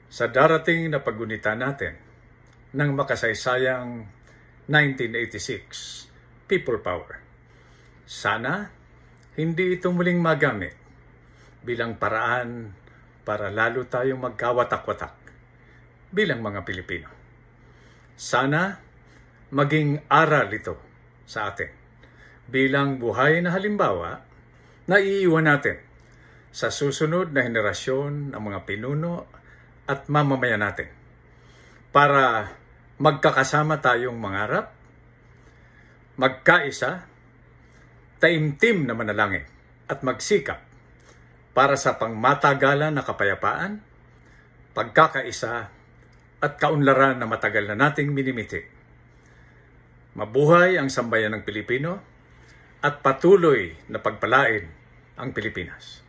sa darating na paggunita natin ng makasaysayang 1986 People Power. Sana hindi ito muling magamit bilang paraan para lalo tayong magkawatak-watak bilang mga Pilipino. Sana maging aral ito sa atin bilang buhay na halimbawa na iiwan natin sa susunod na henerasyon ng mga pinuno at mamamayan natin para magkakasama tayong mangarap, magkaisa, taimtim na manalangin at magsikap para sa pangmatagalan na kapayapaan, pagkakaisa at kaunlaran na matagal na nating minimiti. Mabuhay ang sambayan ng Pilipino at patuloy na pagpalain ang Pilipinas.